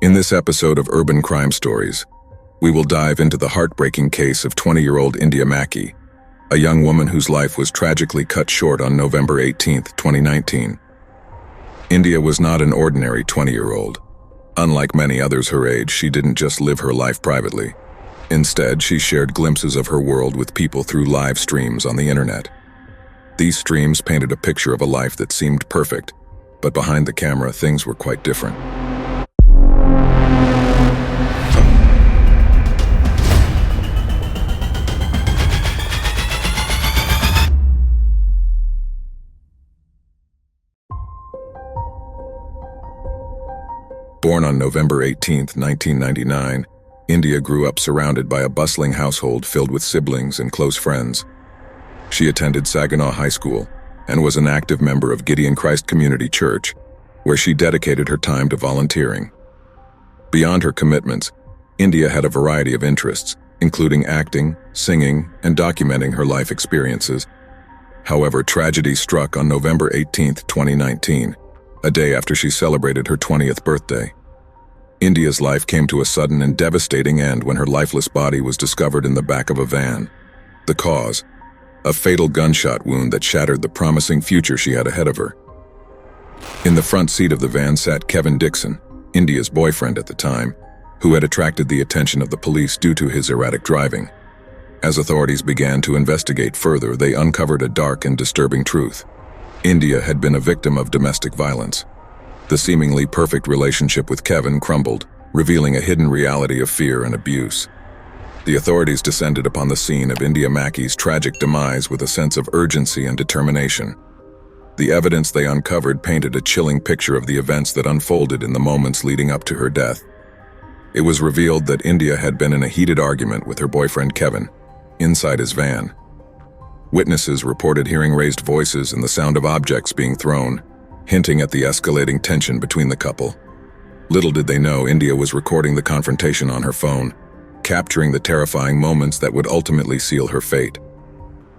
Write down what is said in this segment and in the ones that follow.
In this episode of Urban Crime Stories, we will dive into the heartbreaking case of 20-year-old India Mackey, a young woman whose life was tragically cut short on November 18, 2019. India was not an ordinary 20-year-old. Unlike many others her age, she didn't just live her life privately. Instead, she shared glimpses of her world with people through live streams on the internet. These streams painted a picture of a life that seemed perfect, but behind the camera, things were quite different. Born on November 18, 1999, India grew up surrounded by a bustling household filled with siblings and close friends. She attended Saginaw High School and was an active member of Gideon Christ Community Church, where she dedicated her time to volunteering. Beyond her commitments, India had a variety of interests, including acting, singing, and documenting her life experiences. However, tragedy struck on November 18, 2019, a day after she celebrated her 20th birthday. India's life came to a sudden and devastating end when her lifeless body was discovered in the back of a van. The cause: a fatal gunshot wound that shattered the promising future she had ahead of her. In the front seat of the van sat Kevin Dixon, India's boyfriend at the time, who had attracted the attention of the police due to his erratic driving. As authorities began to investigate further, they uncovered a dark and disturbing truth. India had been a victim of domestic violence. The seemingly perfect relationship with Kevin crumbled, revealing a hidden reality of fear and abuse. The authorities descended upon the scene of India Mackey's tragic demise with a sense of urgency and determination. The evidence they uncovered painted a chilling picture of the events that unfolded in the moments leading up to her death. It was revealed that India had been in a heated argument with her boyfriend Kevin, inside his van. Witnesses reported hearing raised voices and the sound of objects being thrown, hinting at the escalating tension between the couple. Little did they know India was recording the confrontation on her phone, capturing the terrifying moments that would ultimately seal her fate.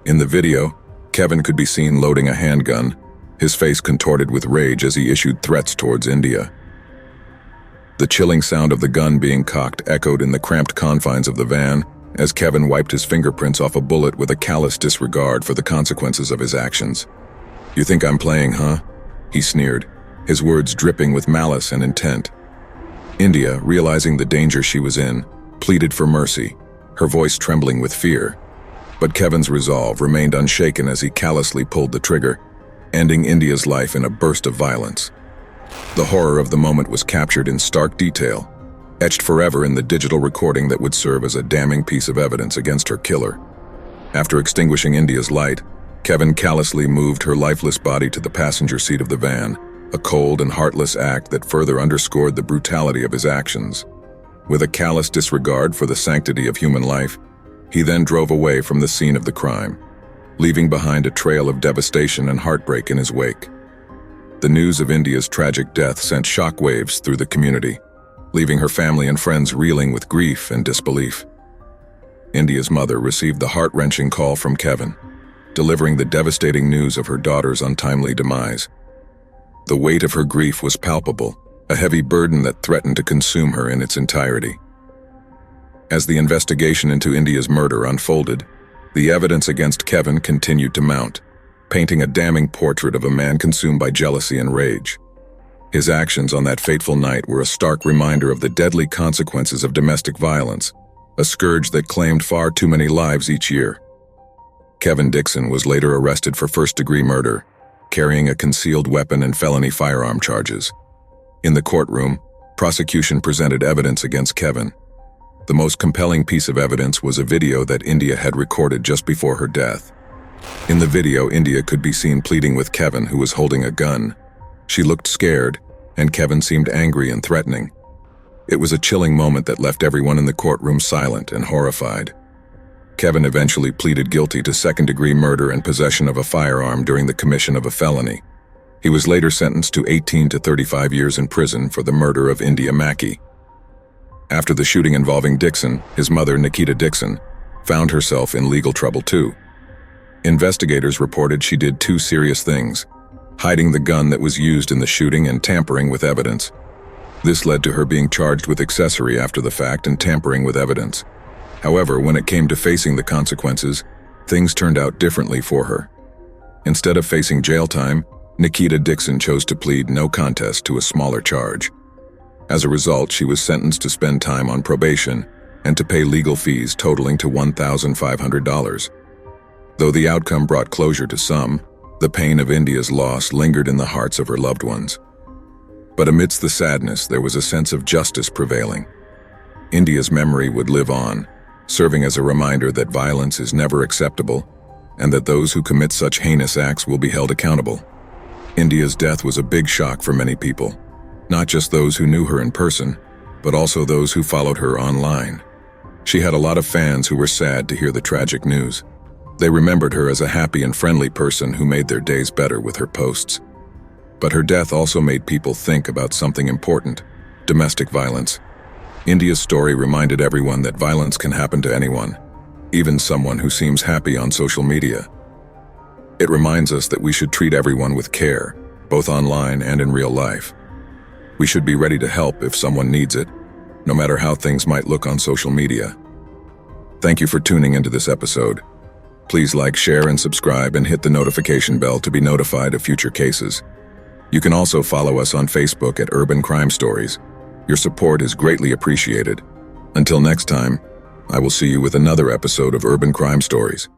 In the video, Kevin could be seen loading a handgun, his face contorted with rage as he issued threats towards India. The chilling sound of the gun being cocked echoed in the cramped confines of the van as Kevin wiped his fingerprints off a bullet with a callous disregard for the consequences of his actions. "You think I'm playing, huh?" he sneered, his words dripping with malice and intent. India, realizing the danger she was in, pleaded for mercy, her voice trembling with fear. But Kevin's resolve remained unshaken as he callously pulled the trigger, ending India's life in a burst of violence. The horror of the moment was captured in stark detail, etched forever in the digital recording that would serve as a damning piece of evidence against her killer. After extinguishing India's light, Kevin callously moved her lifeless body to the passenger seat of the van, a cold and heartless act that further underscored the brutality of his actions. With a callous disregard for the sanctity of human life, he then drove away from the scene of the crime, leaving behind a trail of devastation and heartbreak in his wake. The news of India's tragic death sent shockwaves through the community, leaving her family and friends reeling with grief and disbelief. India's mother received the heart-wrenching call from Kevin, delivering the devastating news of her daughter's untimely demise. The weight of her grief was palpable, a heavy burden that threatened to consume her in its entirety. As the investigation into India's murder unfolded, the evidence against Kevin continued to mount, painting a damning portrait of a man consumed by jealousy and rage. His actions on that fateful night were a stark reminder of the deadly consequences of domestic violence, a scourge that claimed far too many lives each year. Kevin Dixon was later arrested for first-degree murder, carrying a concealed weapon and felony firearm charges. In the courtroom, prosecution presented evidence against Kevin. The most compelling piece of evidence was a video that India had recorded just before her death. In the video, India could be seen pleading with Kevin, who was holding a gun. She looked scared, and Kevin seemed angry and threatening. It was a chilling moment that left everyone in the courtroom silent and horrified. Kevin eventually pleaded guilty to second-degree murder and possession of a firearm during the commission of a felony. He was later sentenced to 18 to 35 years in prison for the murder of India Mackey. After the shooting involving Dixon, his mother, Nikita Dixon, found herself in legal trouble too. Investigators reported she did two serious things: hiding the gun that was used in the shooting and tampering with evidence. This led to her being charged with accessory after the fact and tampering with evidence. However, when it came to facing the consequences, things turned out differently for her. Instead of facing jail time, Nikita Dixon chose to plead no contest to a smaller charge. As a result, she was sentenced to spend time on probation and to pay legal fees totaling to $1,500. Though the outcome brought closure to some, the pain of India's loss lingered in the hearts of her loved ones. But amidst the sadness, there was a sense of justice prevailing. India's memory would live on, serving as a reminder that violence is never acceptable and that those who commit such heinous acts will be held accountable. India's death was a big shock for many people, not just those who knew her in person, but also those who followed her online. She had a lot of fans who were sad to hear the tragic news. They remembered her as a happy and friendly person who made their days better with her posts. But her death also made people think about something important: domestic violence. India's story reminded everyone that violence can happen to anyone, even someone who seems happy on social media. It reminds us that we should treat everyone with care, both online and in real life. We should be ready to help if someone needs it, no matter how things might look on social media. Thank you for tuning into this episode. Please like, share, and subscribe, and hit the notification bell to be notified of future cases. You can also follow us on Facebook at Urban Crime Stories. Your support is greatly appreciated. Until next time, I will see you with another episode of Urban Crime Stories.